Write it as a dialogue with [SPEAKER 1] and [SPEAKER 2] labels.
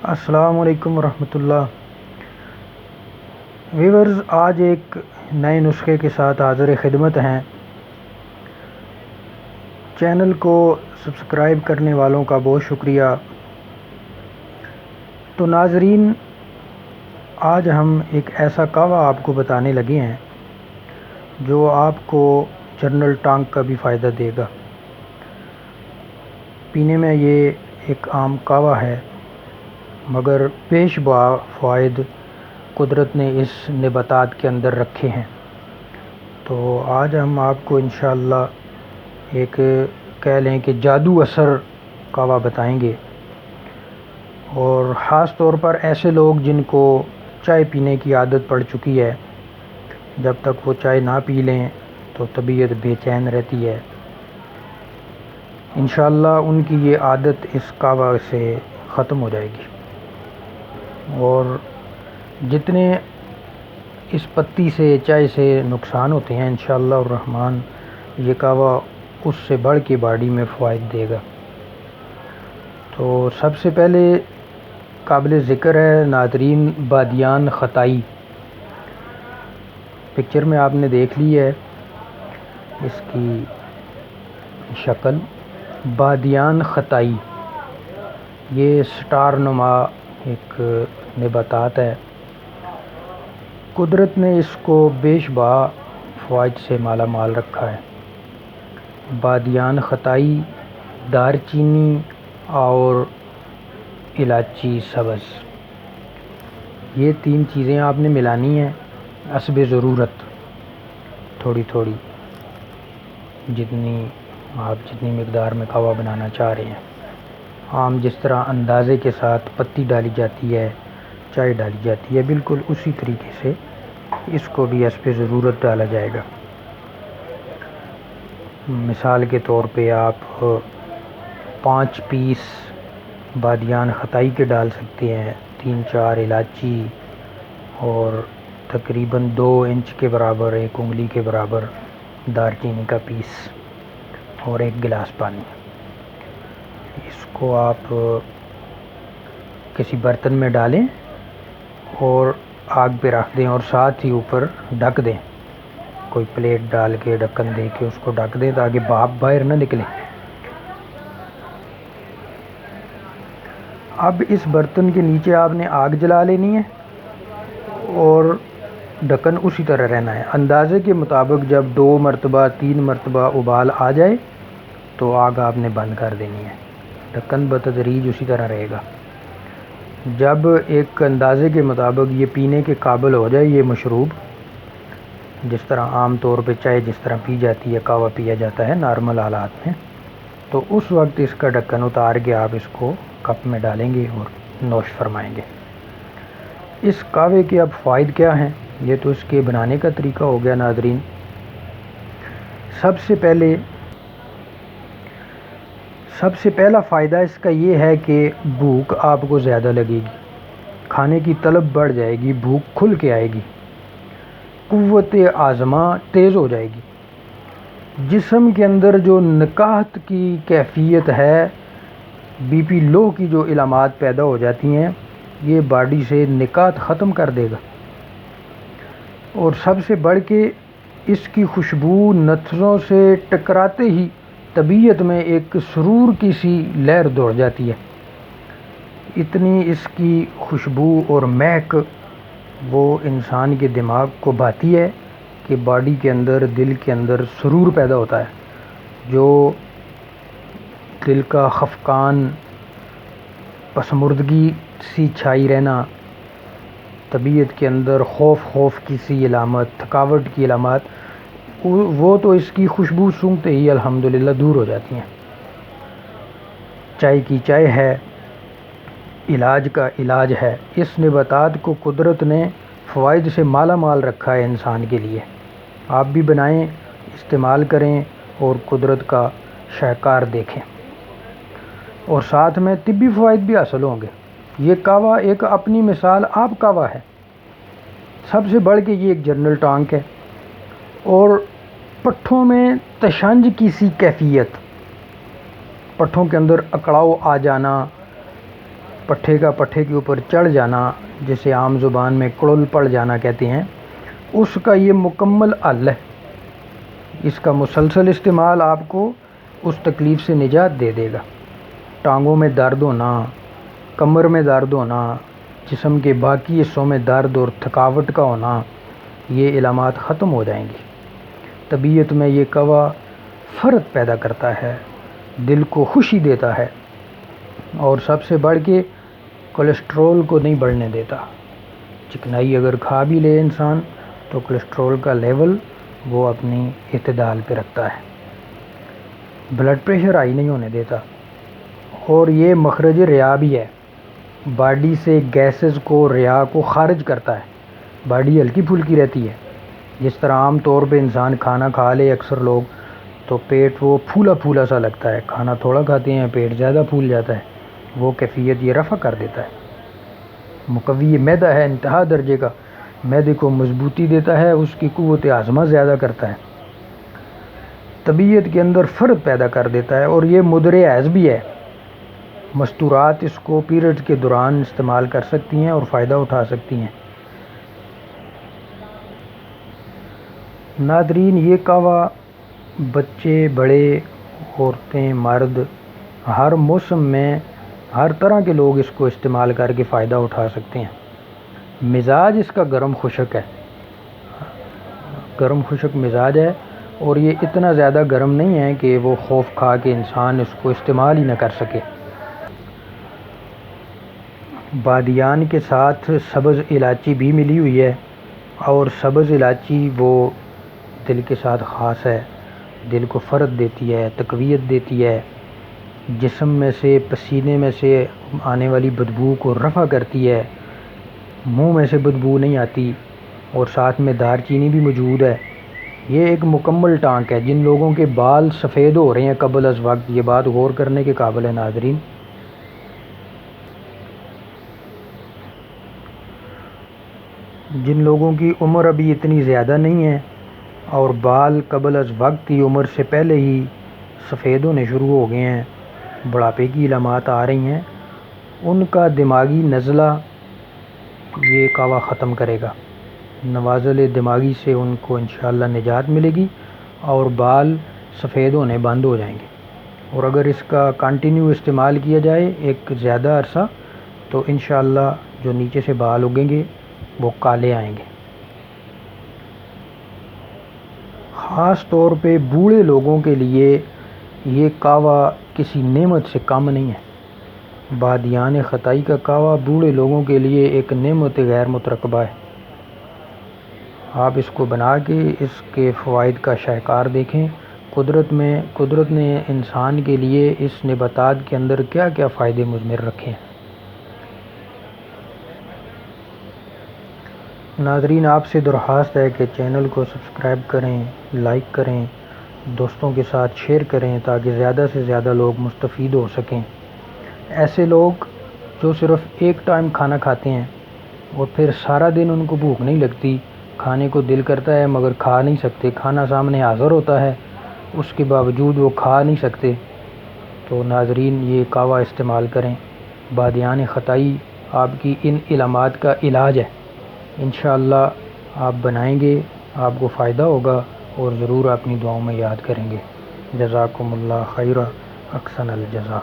[SPEAKER 1] السلام علیکم ورحمۃ اللہ ویورز، آج ایک نئے نسخے کے ساتھ حاضر خدمت ہیں۔ چینل کو سبسکرائب کرنے والوں کا بہت شکریہ۔ تو ناظرین، آج ہم ایک ایسا قہوہ آپ کو بتانے لگے ہیں جو آپ کو جنرل ٹانک کا بھی فائدہ دے گا۔ پینے میں یہ ایک عام قہوہ ہے، مگر بیش فوائد قدرت نے اس نباتات کے اندر رکھے ہیں۔ تو آج ہم آپ کو انشاءاللہ ایک کہہ لیں کہ جادو اثر قہوہ بتائیں گے، اور خاص طور پر ایسے لوگ جن کو چائے پینے کی عادت پڑ چکی ہے، جب تک وہ چائے نہ پی لیں تو طبیعت بے چین رہتی ہے۔ انشاءاللہ ان کی یہ عادت اس قہوہ سے ختم ہو جائے گی، اور جتنے اس پتی سے چائے سے نقصان ہوتے ہیں انشاءاللہ الرحمن یہ قہوہ اس سے بڑھ کے باڈی میں فوائد دے گا۔ تو سب سے پہلے قابل ذکر ہے ناظرین بادیان ختائی۔ پکچر میں آپ نے دیکھ لی ہے اس کی شکل، بادیان ختائی۔ یہ سٹار نما ایک نباتات ہے، قدرت نے اس کو بیش فوائد سے مالا مال رکھا ہے۔ بادیان ختائی، دار چینی اور الائچی سبز، یہ تین چیزیں آپ نے ملانی ہیں حسب ضرورت، تھوڑی تھوڑی، جتنی مقدار میں قہوہ بنانا چاہ رہے ہیں۔ عام جس طرح اندازے کے ساتھ پتی ڈالی جاتی ہے، چائے ڈالی جاتی ہے، بالکل اسی طریقے سے اس کو بھی حسب ضرورت ڈالا جائے گا۔ مثال کے طور پہ آپ 5 پیس بادیان ختائی کے ڈال سکتے ہیں، 3-4 الائچی، اور تقریباً 2 انچ کے برابر، 1 انگلی کے برابر دار چینی کا پیس، اور 1 گلاس پانی۔ اس کو آپ کسی برتن میں ڈالیں اور آگ پہ رکھ دیں، اور ساتھ ہی اوپر ڈھک دیں، کوئی پلیٹ ڈال کے ڈھکن دے کے اس کو ڈھک دیں تاکہ بھاپ باہر نہ نکلے۔ اب اس برتن کے نیچے آپ نے آگ جلا لینی ہے اور ڈھکن اسی طرح رہنا ہے۔ اندازے کے مطابق جب 2 مرتبہ 3 مرتبہ ابال آ جائے تو آگ آپ نے بند کر دینی ہے، ڈھکن بتدریج اسی طرح رہے گا۔ جب ایک اندازے کے مطابق یہ پینے کے قابل ہو جائے، یہ مشروب جس طرح عام طور پہ چائے جس طرح پی جاتی ہے، قہوہ پیا جاتا ہے نارمل حالات میں، تو اس وقت اس کا ڈھکن اتار کے آپ اس کو کپ میں ڈالیں گے اور نوش فرمائیں گے۔ اس قہوے کے اب فوائد کیا ہیں؟ یہ تو اس کے بنانے کا طریقہ ہو گیا ناظرین۔ سب سے پہلا فائدہ اس کا یہ ہے کہ بھوک آپ کو زیادہ لگے گی، کھانے کی طلب بڑھ جائے گی، بھوک کھل کے آئے گی، قوت ہاضمہ تیز ہو جائے گی، جسم کے اندر جو نکاہت کی کیفیت ہے، بی پی لو کی جو علامات پیدا ہو جاتی ہیں، یہ باڈی سے نکاہت ختم کر دے گا۔ اور سب سے بڑھ کے اس کی خوشبو نتھروں سے ٹکراتے ہی طبیعت میں ایک سرور کی سی لہر دوڑ جاتی ہے۔ اتنی اس کی خوشبو اور مہک وہ انسان کے دماغ کو بھاتی ہے کہ باڈی کے اندر، دل کے اندر سرور پیدا ہوتا ہے، جو دل کا خفقان، پسماردگی سی چھائی رہنا، طبیعت کے اندر خوف کی سی علامت، تھکاوٹ کی علامات، وہ تو اس کی خوشبو سونگھتے ہی الحمدللہ دور ہو جاتی ہیں۔ چائے کی چائے ہے، علاج کا علاج ہے۔ اس نباتات کو قدرت نے فوائد سے مالا مال رکھا ہے انسان کے لیے۔ آپ بھی بنائیں، استعمال کریں اور قدرت کا شاہکار دیکھیں، اور ساتھ میں طبی فوائد بھی حاصل ہوں گے۔ یہ قہوہ ایک اپنی مثال آپ قہوہ ہے، سب سے بڑھ کے یہ ایک جنرل ٹانک ہے، اور پٹھوں میں تشنج کی سی کیفیت، پٹھوں کے اندر اکڑاؤ آ جانا، پٹھے کا پٹھے کے اوپر چڑھ جانا، جسے عام زبان میں کڑل پڑ جانا کہتے ہیں، اس کا یہ مکمل حل ہے۔ اس کا مسلسل استعمال آپ کو اس تکلیف سے نجات دے دے گا۔ ٹانگوں میں درد ہونا، کمر میں درد ہونا، جسم کے باقی حصوں میں درد اور تھکاوٹ کا ہونا، یہ علامات ختم ہو جائیں گی۔ طبیعت میں یہ قہوہ فرق پیدا کرتا ہے، دل کو خوشی دیتا ہے، اور سب سے بڑھ کے کولیسٹرول کو نہیں بڑھنے دیتا۔ چکنائی اگر کھا بھی لے انسان تو کولیسٹرول کا لیول وہ اپنی اعتدال پہ رکھتا ہے، بلڈ پریشر ہائی نہیں ہونے دیتا، اور یہ مخرج ریا بھی ہے، باڈی سے گیسز کو، ریا کو خارج کرتا ہے۔ باڈی ہلکی پھلکی رہتی ہے، جس طرح عام طور پہ انسان کھانا کھا لے اکثر لوگ تو پیٹ وہ پھولا پھولا سا لگتا ہے، کھانا تھوڑا کھاتے ہیں پیٹ زیادہ پھول جاتا ہے، وہ کیفیت یہ رفع کر دیتا ہے۔ مقوی معدہ ہے انتہا درجے کا، معدے کو مضبوطی دیتا ہے، اس کی قوت ہاضمہ زیادہ کرتا ہے، طبیعت کے اندر فرق پیدا کر دیتا ہے، اور یہ مدر حیض بھی ہے۔ مستورات اس کو پیریڈ کے دوران استعمال کر سکتی ہیں اور فائدہ اٹھا سکتی ہیں۔ ناظرین، یہ قہوہ بچے، بڑے، عورتیں، مرد، ہر موسم میں ہر طرح کے لوگ اس کو استعمال کر کے فائدہ اٹھا سکتے ہیں۔ مزاج اس کا گرم خشک ہے، گرم خشک مزاج ہے، اور یہ اتنا زیادہ گرم نہیں ہے کہ وہ خوف کھا کے انسان اس کو استعمال ہی نہ کر سکے۔ بادیان کے ساتھ سبز الائچی بھی ملی ہوئی ہے، اور سبز الائچی وہ دل کے ساتھ خاص ہے، دل کو فرق دیتی ہے، تقویت دیتی ہے، جسم میں سے، پسینے میں سے آنے والی بدبو کو رفع کرتی ہے، منہ میں سے بدبو نہیں آتی، اور ساتھ میں دار چینی بھی موجود ہے۔ یہ ایک مکمل ٹانک ہے۔ جن لوگوں کے بال سفید ہو رہے ہیں قبل از وقت، یہ بات غور کرنے کے قابل ہے ناظرین۔ جن لوگوں کی عمر ابھی اتنی زیادہ نہیں ہے اور بال قبل از وقت ہی، عمر سے پہلے ہی سفید ہونے شروع ہو گئے ہیں، بڑھاپے کی علامات آ رہی ہیں، ان کا دماغی نزلہ یہ قہوہ ختم کرے گا۔ نوازل دماغی سے ان کو انشاءاللہ نجات ملے گی، اور بال سفید ہونے بند ہو جائیں گے۔ اور اگر اس کا کنٹینیو استعمال کیا جائے ایک زیادہ عرصہ، تو انشاءاللہ جو نیچے سے بال اگیں گے وہ کالے آئیں گے۔ خاص طور پہ بوڑھے لوگوں کے لیے یہ قہوہ کسی نعمت سے کم نہیں ہے۔ بادیان خطائی کا قہوہ بوڑھے لوگوں کے لیے ایک نعمت غیر مترقبہ ہے۔ آپ اس کو بنا کے اس کے فوائد کا شاہکار دیکھیں۔ قدرت نے انسان کے لیے اس نباتات کے اندر کیا کیا فائدے مضمر رکھے ہیں۔ ناظرین، آپ سے درخواست ہے کہ چینل کو سبسکرائب کریں، لائک کریں، دوستوں کے ساتھ شیئر کریں تاکہ زیادہ سے زیادہ لوگ مستفید ہو سکیں۔ ایسے لوگ جو صرف ایک ٹائم کھانا کھاتے ہیں اور پھر سارا دن ان کو بھوک نہیں لگتی، کھانے کو دل کرتا ہے مگر کھا نہیں سکتے، کھانا سامنے حاضر ہوتا ہے اس کے باوجود وہ کھا نہیں سکتے، تو ناظرین یہ قہوہ استعمال کریں۔ بادیان خطائی آپ کی ان علامات کا علاج ہے۔ انشاءاللہ آپ بنائیں گے، آپ کو فائدہ ہوگا، اور ضرور اپنی دعاؤں میں یاد کریں گے۔ جزاکم اللہ خیرہ، احسن الجزا۔